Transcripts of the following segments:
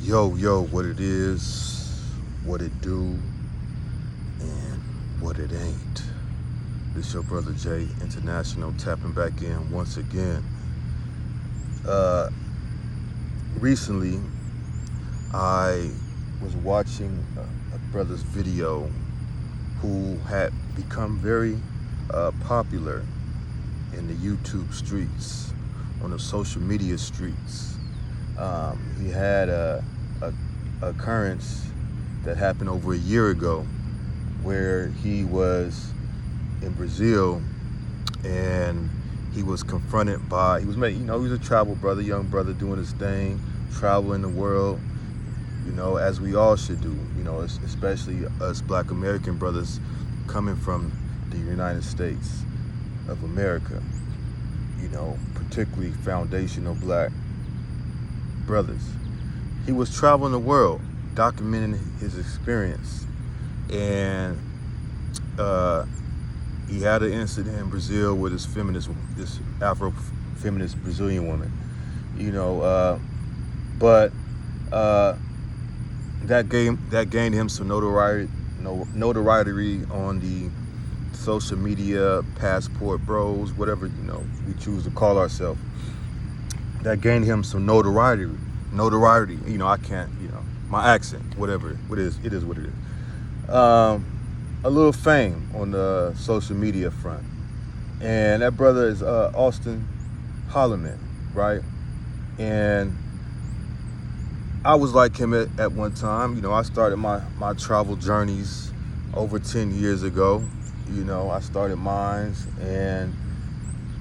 Yo, what it is, what it do, and what it ain't. This your brother Jay International tapping back in once again. Recently, I was watching a brother's video who had become very popular in the YouTube streets, on the social media streets. He had a occurrence that happened over a year ago where he was in Brazil and he was confronted by, he was a travel brother, young brother doing his thing, traveling the world, as we all should do, especially us Black American brothers coming from the United States of America, particularly foundational Black brothers. He was traveling the world, documenting his experience, and he had an incident in Brazil with this Afro-feminist Brazilian woman, but that gained him some notoriety on the social media, passport bros, whatever we choose to call ourselves. That gained him some notoriety. I can't, my accent, whatever it is what it is. A little fame on the social media front. And that brother is Austin Holloman, right? And I was like him at one time. I started my travel journeys over 10 years ago. I started mine, and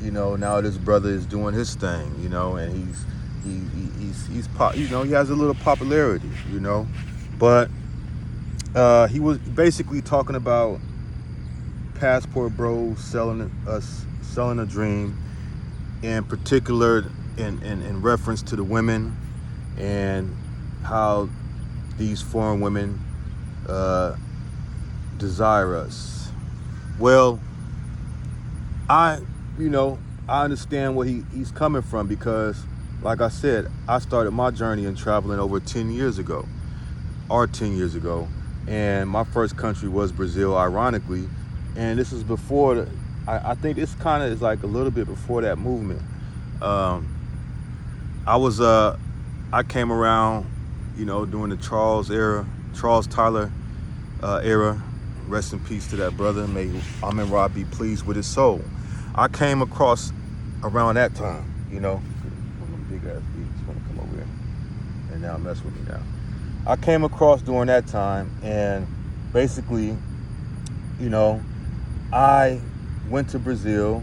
now this brother is doing his thing, and he has a little popularity, but he was basically talking about passport bros selling a dream, in particular in reference to the women and how these foreign women desire us. Well, I understand where he's coming from, because, like I said, I started my journey in traveling over 10 years ago, and my first country was Brazil, ironically, and this is before I think this kind of is like a little bit before that movement. I came around, during the Charles Tyler era. Rest in peace to that brother. May Amen Ra be pleased with his soul. I came across around that time, big ass beats want to come over here and now mess with me now. I came across during that time, and basically, I went to Brazil,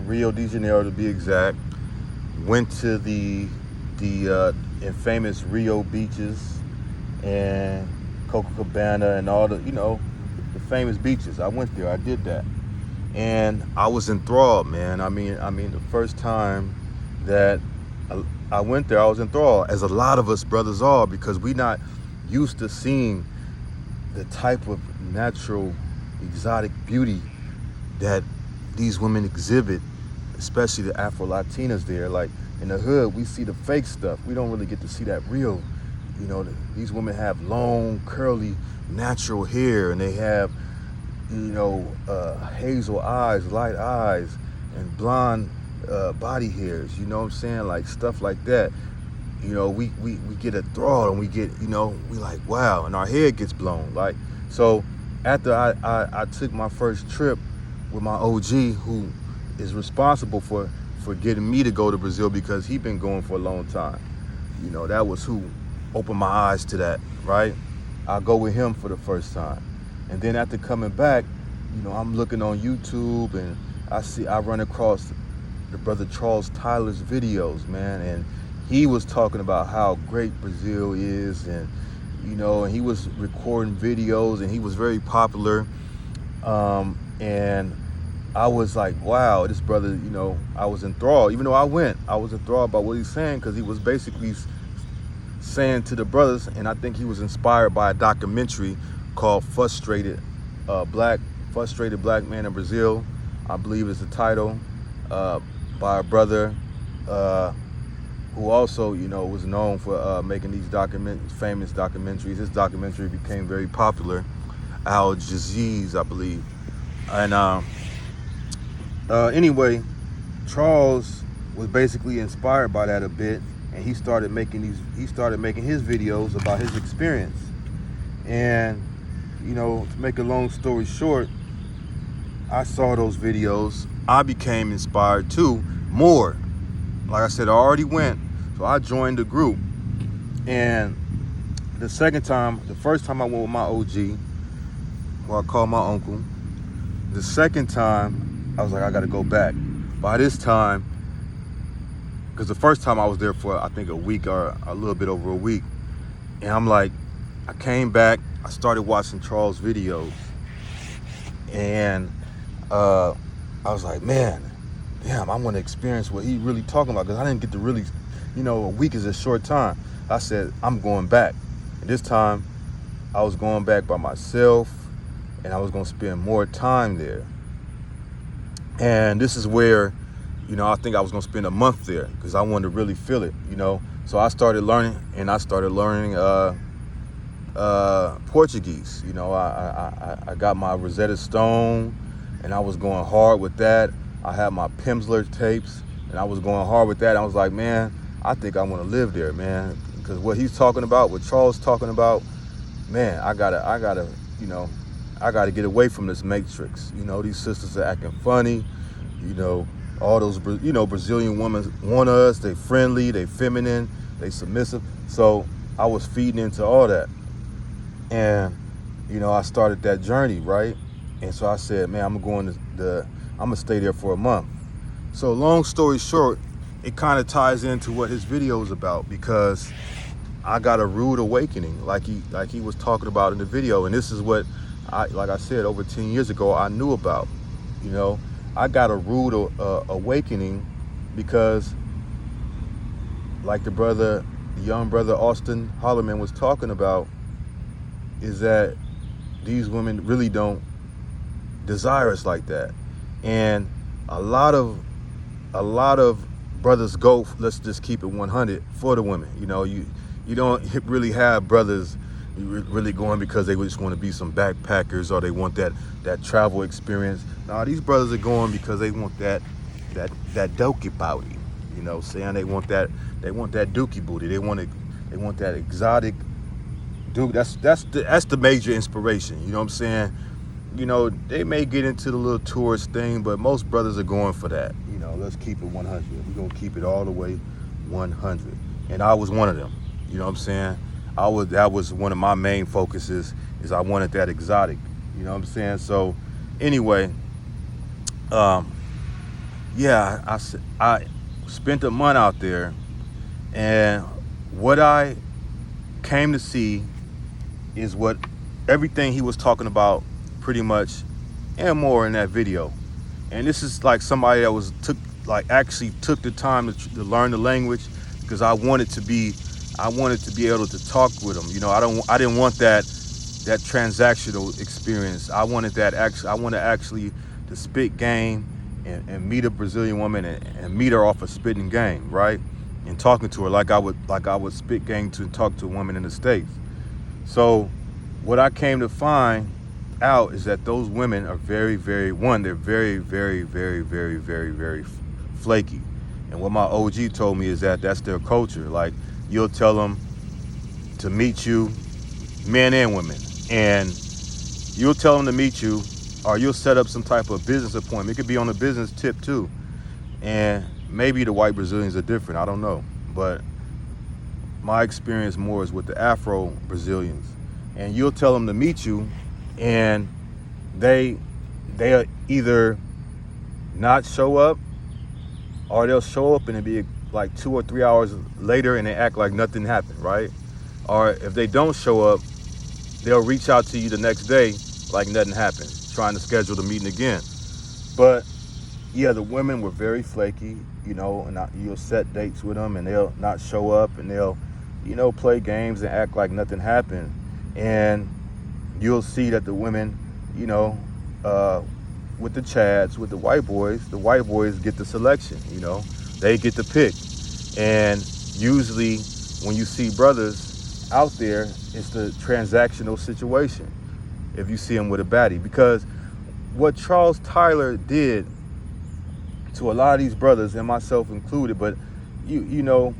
Rio de Janeiro to be exact, went to the infamous Rio beaches and Copacabana and all the famous beaches. I went there, I did that. And I was enthralled, man. I mean, the first time that I went there, I was enthralled, as a lot of us brothers are, because we not used to seeing the type of natural, exotic beauty that these women exhibit, especially the Afro-Latinas there. Like, in the hood, we see the fake stuff. We don't really get to see that real. These women have long, curly, natural hair, and they have hazel eyes, light eyes, and blonde body hairs, like stuff like that. We get enthralled, and we get, we like, wow, and our head gets blown. Like, so after I took my first trip with my OG, who is responsible for getting me to go to Brazil, because he'd been going for a long time. That was who opened my eyes to that, right? I go with him for the first time. And then after coming back, I'm looking on YouTube, and I run across the brother Charles Tyler's videos, man, and he was talking about how great Brazil is, and and he was recording videos, and he was very popular, and I was like, wow, this brother, I was enthralled. Even though I was enthralled by what he's saying, because he was basically saying to the brothers, and I think he was inspired by a documentary called Frustrated Black Man in Brazil, I believe is the title, by a brother who also, was known for making these famous documentaries. His documentary became very popular, Al Jazeera, I believe. And anyway, Charles was basically inspired by that a bit, and he started making his videos about his experience. And to make a long story short, I saw those videos. I became inspired too, more. Like I said, I already went, so I joined the group. And the first time I went with my OG, well, I called my uncle. The second time, I was like, I gotta go back. By this time, because the first time I was there for, I think, a week or a little bit over a week. And I'm like, I came back, I started watching Charles' videos. And I was like, man, damn, I want to experience what he really talking about, because I didn't get to really, a week is a short time. I said, I'm going back. And this time, I was going back by myself, and I was going to spend more time there. And this is where, I think I was going to spend a month there, because I wanted to really feel it, So I started learning, Portuguese. I got my Rosetta Stone, and I was going hard with that. I had my Pimsleur tapes, and I was going hard with that. I was like, man, I think I want to live there, man, because what he's talking about, what Charles talking about, man, I gotta get away from this matrix. These sisters are acting funny. All those, Brazilian women want us. They friendly, they feminine, they submissive. So I was feeding into all that. And, I started that journey, right? And so I said, man, I'm gonna stay there for a month. So long story short, it kind of ties into what his video is about, because I got a rude awakening, like he was talking about in the video. And this is what like I said, over 10 years ago, I knew about. I got a rude awakening because, like the young brother Austin Holloman was talking about, is that these women really don't desire us like that. And a lot of brothers go, let's just keep it 100 for the women. You don't really have brothers really going because they just want to be some backpackers, or they want that travel experience. Nah, these brothers are going because they want that dookie booty. Saying they want that dookie booty. They want that exotic dude. That's the major inspiration. You know what I'm saying? They may get into the little tourist thing, but most brothers are going for that. Let's keep it 100. We're gonna keep it all the way 100. And I was one of them. You know what I'm saying? That was one of my main focuses, is I wanted that exotic. You know what I'm saying? So anyway, I spent a month out there, and what I came to see is what everything he was talking about, pretty much, and more in that video. And this is like somebody that actually took the time to learn the language, because I wanted to be able to talk with them. I didn't want that transactional experience. I wanted actually to spit game and meet a Brazilian woman and meet her off of spitting game, right? And talking to her like I would spit game to talk to a woman in the States. So what I came to find out is that those women are very, very, they're very, very, very, very, very, very flaky. And what my OG told me is that that's their culture. Like, you'll tell them to meet you, men and women, and you'll tell them to meet you, or you'll set up some type of business appointment. It could be on a business tip too. And maybe the white Brazilians are different, I don't know. But my experience more is with the Afro Brazilians. And you'll tell them to meet you, and they either not show up, or they'll show up and it'll be like 2 or 3 hours later and they act like nothing happened, right? Or if they don't show up, they'll reach out to you the next day like nothing happened, trying to schedule the meeting again. But yeah, the women were very flaky, and you'll set dates with them and they'll not show up, and they'll, play games and act like nothing happened. And you'll see that the women, with the Chads, with the white boys get the selection, they get the pick. And Usually when you see brothers out there, it's the transactional situation. If you see them with a baddie, because what Charles Tyler did to a lot of these brothers, and myself included, but you know,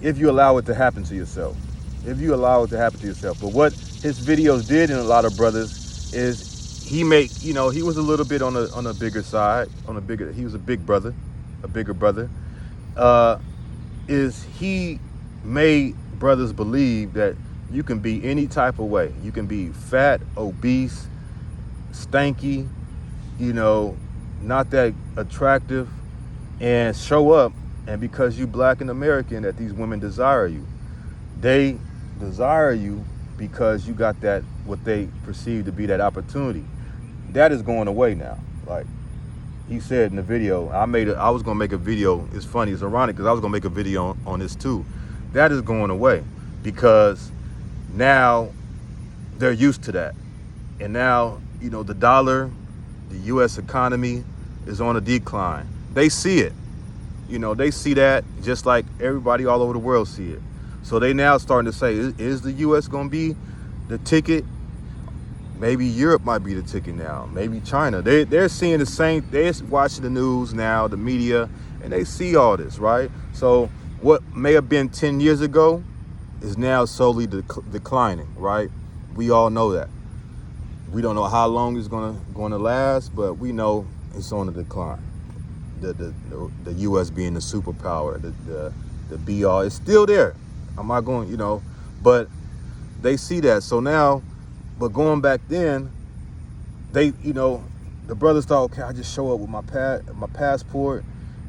if you allow it to happen to yourself, but what his videos did in a lot of brothers is he was a little bit on a bigger side, he was a bigger brother, is he made brothers believe that you can be any type of way. You can be fat, obese, stanky, not that attractive, and show up, and because you black and American, that these women desire you. They desire you because you got that, what they perceive to be that opportunity. That is going away now. Like he said in the video, I was gonna make a video. It's funny, it's ironic, because I was gonna make a video on this too. That is going away because now they're used to that. And now, the dollar, the US economy is on a decline. They see it. They see that just like everybody all over the world see it. So they now starting to say, is the US gonna be the ticket? Maybe Europe might be the ticket now. Maybe China. They're seeing the same. They're watching the news now, the media, and they see all this, right? So what may have been 10 years ago is now slowly declining, right? We all know that. We don't know how long it's gonna last, but we know it's on the decline. The U.S. being the superpower, the be all, it's still there. I'm not going, but they see that. So now, but going back then, they, the brothers thought, okay, I just show up with my passport,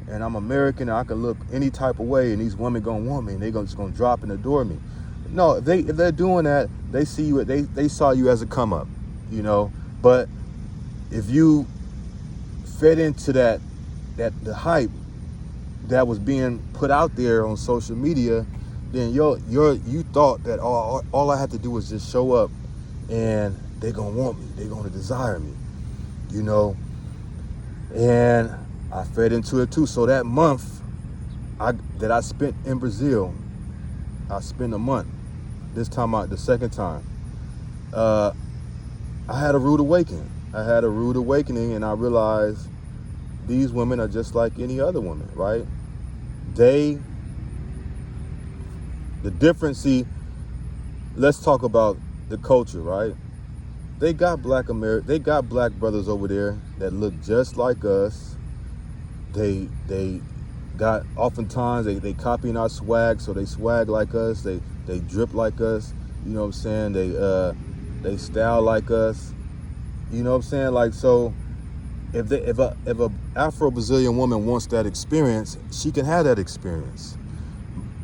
and I'm American, and I can look any type of way, and these women gonna want me, and they just gonna drop and adore me. No, if they're doing that, they see you. They saw you as a come up, But if you fed into the hype that was being put out there on social media, then you thought that all I had to do was just show up, and they're gonna want me, they're gonna desire me, And I fed into it too. So that month that I spent in Brazil, I spent a month. This time the second time, I had a rude awakening. And I realized these women are just like any other woman, right? The difference, see, let's talk about the culture, right? They got black brothers over there that look just like us. They got, oftentimes they copying our swag, so they swag like us, they drip like us, you know what I'm saying? They style like us, you know what I'm saying? Like, so if a Afro-Brazilian woman wants that experience, she can have that experience,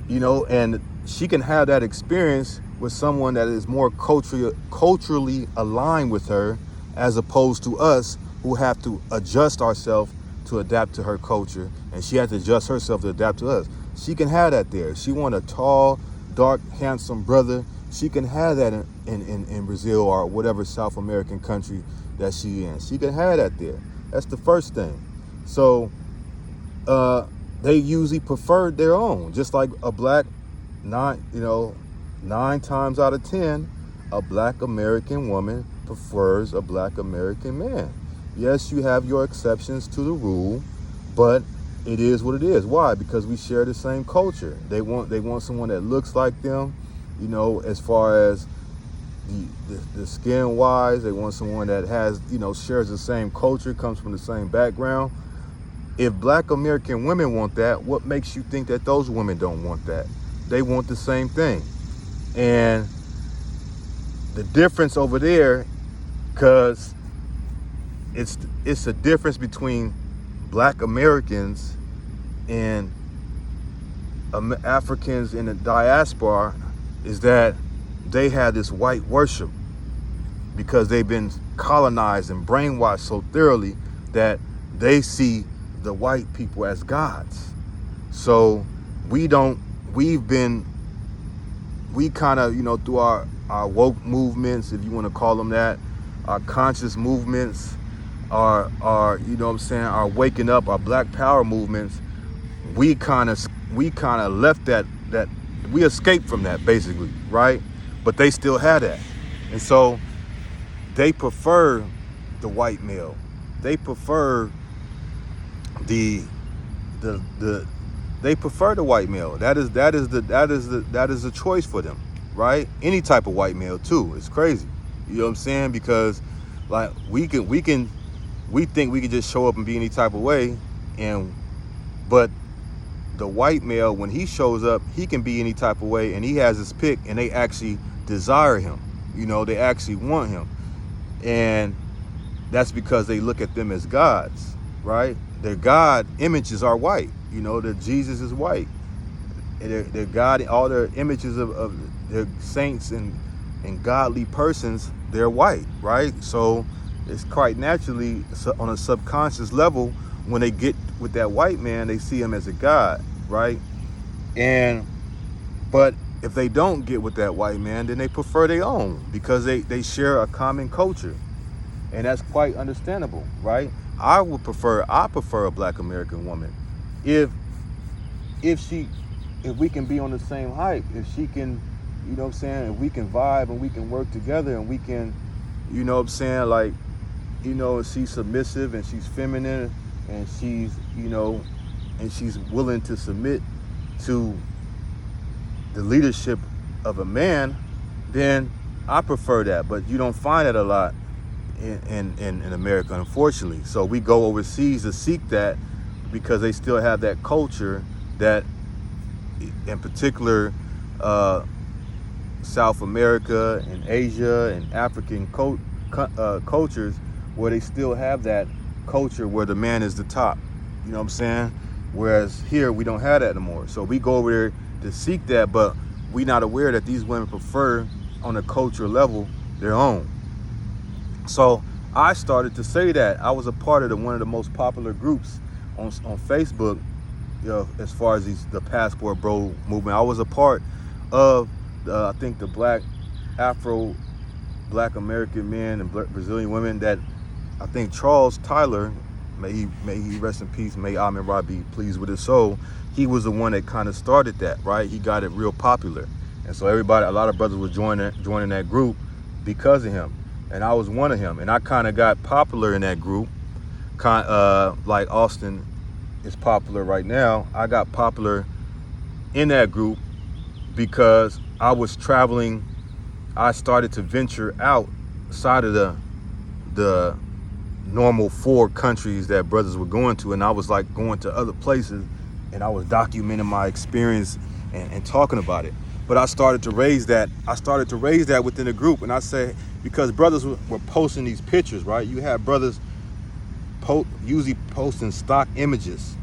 and she can have that experience with someone that is more culturally aligned with her, as opposed to us who have to adjust ourselves to adapt to her culture, and she has to adjust herself to adapt to us. She can have that there. She want a tall, dark, handsome brother. She can have that in Brazil or whatever South American country that she in. She can have that there. That's the first thing. So they usually prefer their own, just like a black, 9 times out of 10, a black American woman prefers a black American man. Yes, you have your exceptions to the rule, but it is what it is. Why? Because we share the same culture. They want someone that looks like them, as far as the skin wise. They want someone that has, shares the same culture, comes from the same background. If black American women want that, what makes you think that those women don't want that? They want the same thing. And the difference over there, because it's a difference between black Americans and Africans in the diaspora, is that they have this white worship because they've been colonized and brainwashed so thoroughly that they see the white people as gods. So we kind of, through our woke movements, if you want to call them that, our conscious movements, our waking up, our black power movements, we kind of left that that we escaped from that basically, right? But they still had that. And so they prefer the white male. They prefer the they prefer the white male. That is the choice for them, right? Any type of white male too. It's crazy. You know what I'm saying? Because like we think we can just show up and be any type of way, but the white male, when he shows up, he can be any type of way, and he has his pick, and they actually desire him. They actually want him, and that's because they look at them as gods, right? Their God images are white. That Jesus is white. Their God, all their images of their saints and godly persons, they're white, right? So it's quite naturally on a subconscious level, when they get with that white man, they see him as a god, right? But if they don't get with that white man, then they prefer their own, because they share a common culture, and that's quite understandable, right? I prefer a Black American woman if we can be on the same height, if she can, if we can vibe and we can work together, and we can, she's submissive and she's feminine, and she's, and she's willing to submit to the leadership of a man, then I prefer that. But you don't find that a lot in America, unfortunately. So we go overseas to seek that, because they still have that culture, that in particular South America and Asia and African cultures, where they still have that culture where the man is the top. You know what I'm saying? Whereas here we don't have that anymore. So we go over there to seek that, but we're not aware that these women prefer, on a cultural level, their own. So I started to say that. I was a part of one of the most popular groups on Facebook, as far as the Passport Bro movement. I was a part of I think the Black American men and Brazilian women, that I think Charles Tyler, may he rest in peace, may Amen Ra be pleased with his soul, he was the one that kind of started that, right? He got it real popular. And so a lot of brothers were joining that group because of him. And I was one of him. And I kind of got popular in that group, like Austin is popular right now. I got popular in that group because I was traveling. I started to venture outside of the normal 4 countries that brothers were going to, and I was like going to other places, and I was documenting my experience and talking about it. But I started to raise that within the group, and I say, because brothers were posting these pictures, right? You have brothers usually posting stock images,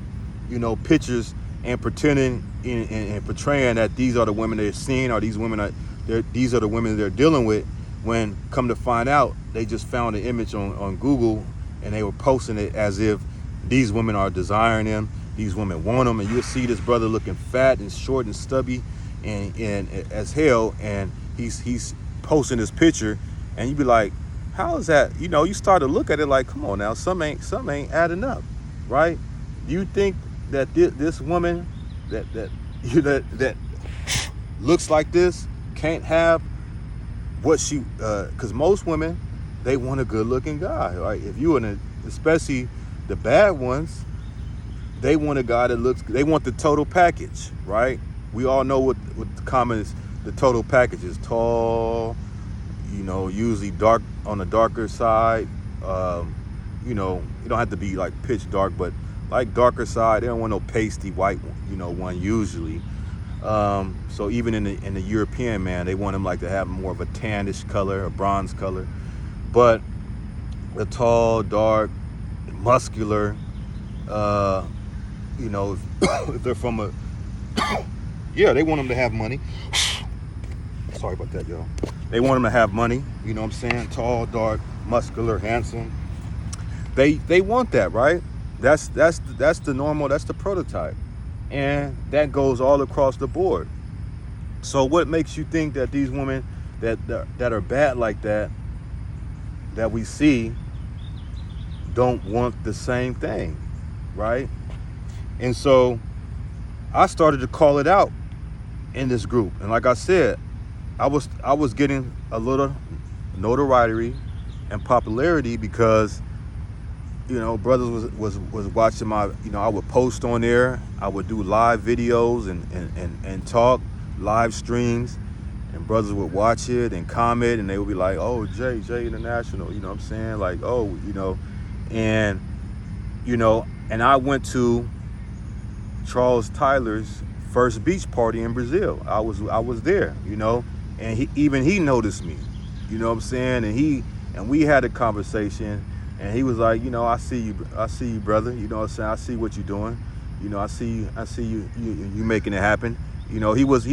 pictures, and pretending and portraying that these are the women they're seeing, or these are the women they're dealing with, when come to find out, they just found an image on Google, and they were posting it as if these women are desiring them, these women want them, and you'll see this brother looking fat and short and stubby and as hell, and he's posting this picture, and you be like, how is that? You start to look at it like, come on now, some ain't adding up, right? Do you think that this woman that looks like this can't have what she, because most women, they want a good looking guy, right? If you especially the bad ones, they want a guy they want the total package, right? We all know what the common is. The total package is tall, usually dark, on the darker side. You don't have to be like pitch dark, but like darker side. They don't want no pasty white, one usually. So even in the European man, they want him like to have more of a tannish color, a bronze color. But the tall, dark, muscular, if they're from they want them to have money. Sorry about that, y'all. They want them to have money, you know what I'm saying? Tall, dark, muscular, handsome. They want that, right? That's the normal, that's the prototype. And that goes all across the board. So what makes you think that these women that are bad like that we see don't want the same thing, right? And so I started to call it out in this group. And like I said, I was getting a little notoriety and popularity because, you know, brothers was watching my, you know, I would post on there, I would do live videos and talk, live streams, and brothers would watch it and comment, and they would be like, oh, J International, you know what I'm saying? Like, oh, you know, and, you know, and I went to Charles Tyler's first beach party in Brazil. I was there, you know, and he noticed me, you know what I'm saying? And we had a conversation, and he was like, you know, I see you, brother, you know what I'm saying? I see what you're doing, you know, I see you making it happen. You know, he was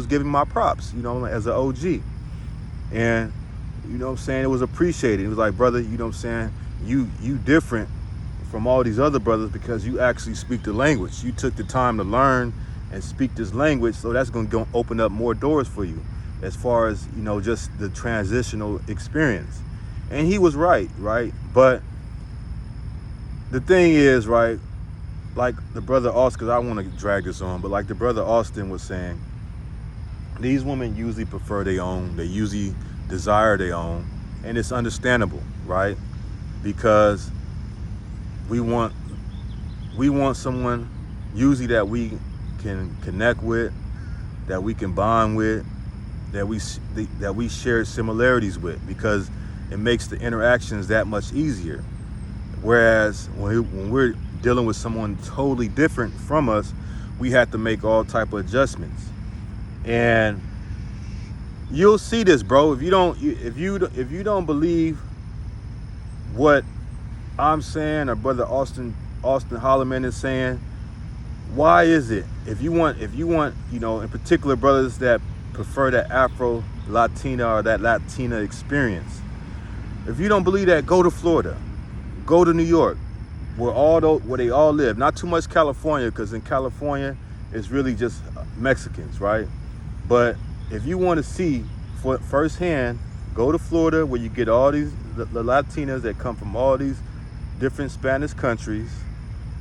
giving my props, you know, as an OG. And, you know what I'm saying, it was appreciated. It was like, brother, you know what I'm saying, you different from all these other brothers because you actually speak the language. You took the time to learn and speak this language, so that's going to open up more doors for you as far as, you know, just the transitional experience. And he was right? But the thing is, right, like the brother Austin, because I want to drag this on, but like the brother Austin was saying, these women usually prefer their own, they usually desire their own, and it's understandable, right? Because we want someone usually that we can connect with, that we can bond with, that we share similarities with, because it makes the interactions that much easier. Whereas when we're dealing with someone totally different from us, we have to make all type of adjustments. And you'll see this, bro. If you don't believe what I'm saying or brother Austin Holloman is saying, why is it? If you want, you know, in particular brothers that prefer that Afro Latina or that Latina experience, if you don't believe that, go to Florida, go to New York, where they all live. Not too much California, because in California it's really just Mexicans, right? But if you want to see firsthand, go to Florida, where you get all these the Latinas that come from all these different Spanish countries,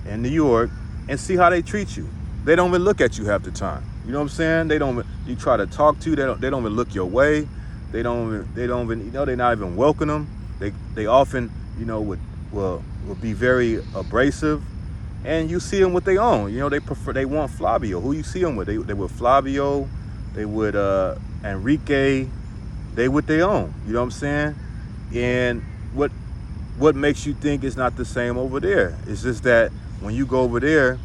and New York, and see how they treat you. They don't even look at you half the time. You know what I'm saying? You try to talk to, they don't even look your way. They don't even, you know, they're not even welcome. They often, you know, will be very abrasive, and you see them with their own. You know, they want Flavio. Who you see them with? They with Flavio, they with Enrique, they with their own. You know what I'm saying? And what makes you think it's not the same over there? It's just that when you go over there,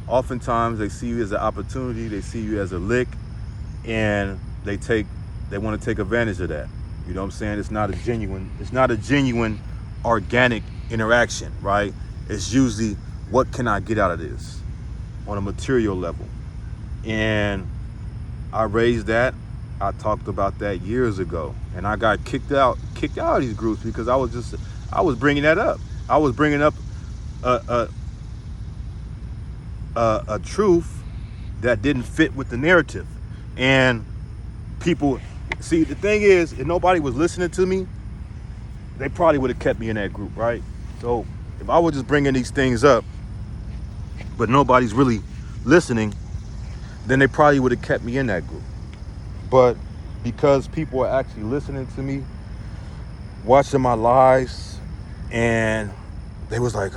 oftentimes they see you as an opportunity, they see you as a lick, and they want to take advantage of that. You know what I'm saying? It's not a genuine organic interaction, right? It's usually, what can I get out of this on a material level? And I raised that. I talked about that years ago, and I got kicked out of these groups because I was bringing that up. I was bringing up a truth that didn't fit with the narrative. And people, see, the thing is, if nobody was listening to me, they probably would have kept me in that group, right? So if I was just bringing these things up, but nobody's really listening, then they probably would have kept me in that group. But because people are actually listening to me, watching my lives, and they was like,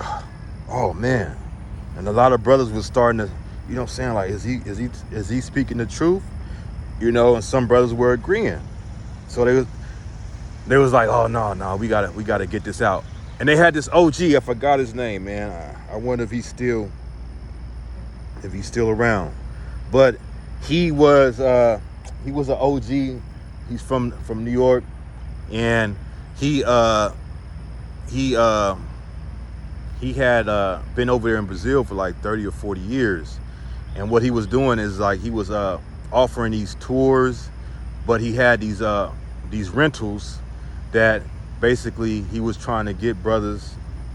oh man. And a lot of brothers was starting to, you know what I'm saying, like, is he speaking the truth? You know, and some brothers were agreeing. So they was like, oh no, we gotta get this out. And they had this OG, I forgot his name, man. I wonder if he's still around. But he was an OG. He's from New York, and he had been over there in Brazil for like 30 or 40 years. And what he was doing is, like, he was offering these tours, but he had these rentals that basically he was trying to get brothers,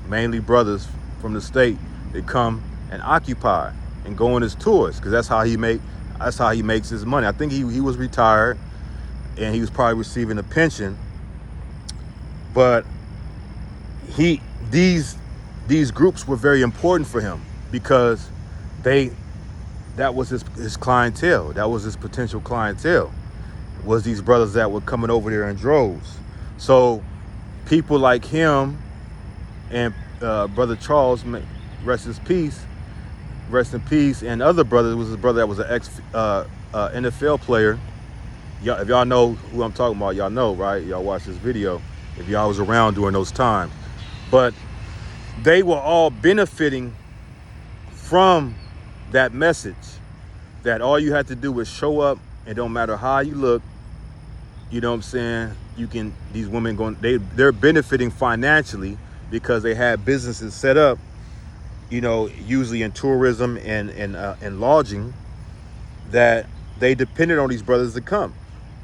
mainly brothers from the state, to come and occupy and go on his tours, because that's how he makes his money. I think he was retired, and he was probably receiving a pension, but these groups were very important for him, because they that was his clientele. That was his potential clientele. Was these brothers that were coming over there in droves. So people like him and Brother Charles, rest in peace, and other brothers, was his brother that was an ex NFL player. If y'all know who I'm talking about, y'all know, right? Y'all watch this video if y'all was around during those times. But they were all benefiting from that message, that all you had to do was show up, and don't matter how you look, you know what I'm saying, you can, these women they're benefiting financially because they had businesses set up, you know, usually in tourism and lodging, that they depended on these brothers to come,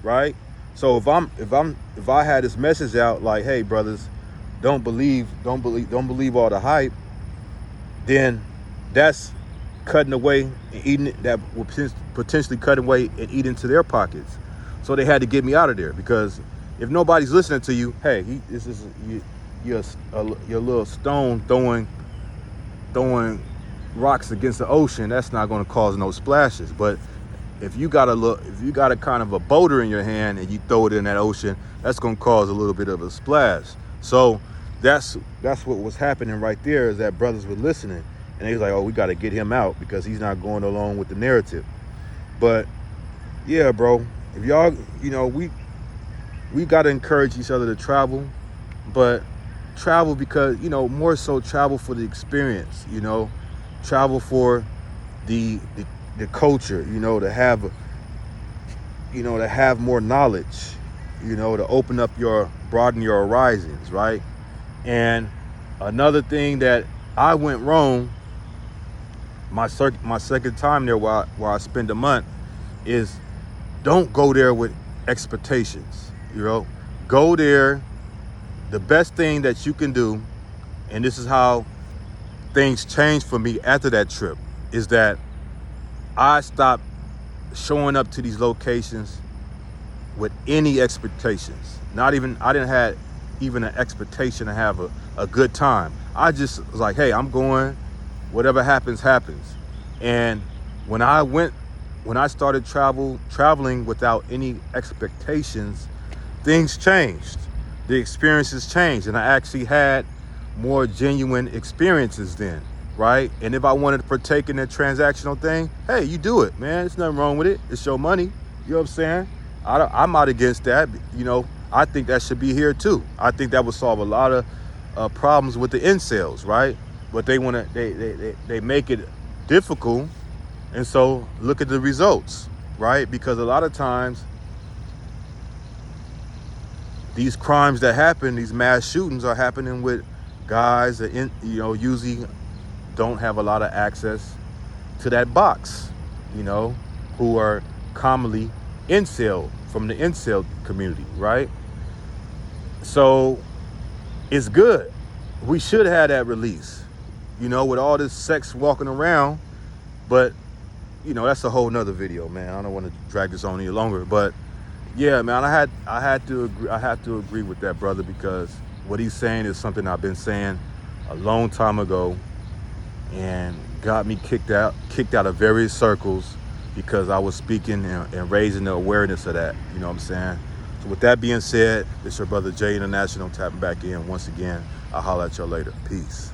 right? So if I had this message out like, hey brothers, don't believe all the hype, then that's cutting away and eating, that will potentially cut away and eat into their pockets. So they had to get me out of there, because if nobody's listening to you, hey, you're a little stone throwing rocks against the ocean, that's not going to cause no splashes. But if you got a kind of a boulder in your hand and you throw it in that ocean, that's going to cause a little bit of a splash. So that's what was happening right there, is that brothers were listening, and they was like, oh, we got to get him out because he's not going along with the narrative. But yeah, bro, if y'all, you know, we got to encourage each other to travel, but travel because, you know, more so travel for the experience, you know, travel for the culture, you know, to have more knowledge, you know, to broaden your horizons, right? And another thing that I went wrong my second time there, where I spent a month, is don't go there with expectations, you know. Go there, the best thing that you can do, and this is how things changed for me after that trip, is that I stopped showing up to these locations with any expectations. I didn't have even an expectation to have a good time. I just was like, hey, I'm going, whatever happens, happens. And when I started traveling without any expectations, things changed. The experiences changed, and I actually had more genuine experiences then, right? And if I wanted to partake in that transactional thing, hey, you do it, man. There's nothing wrong with it. It's your money. You know what I'm saying? I'm not against that. You know, I think that should be here too. I think that would solve a lot of problems with the incels, right? But they make it difficult, and so look at the results, right? Because a lot of times these crimes that happen, these mass shootings, are happening with guys that usually don't have a lot of access to that box, you know, who are commonly from the incel community, right? So it's good. We should have that release, you know, with all this sex walking around. But, you know, that's a whole nother video, man. I don't want to drag this on any longer. But yeah, man, I had to agree with that brother, because what he's saying is something I've been saying a long time ago, and got me kicked out of various circles because I was speaking and raising the awareness of that. You know what I'm saying? So with that being said, it's your brother Jay International tapping back in once again. I'll holler at y'all later. Peace.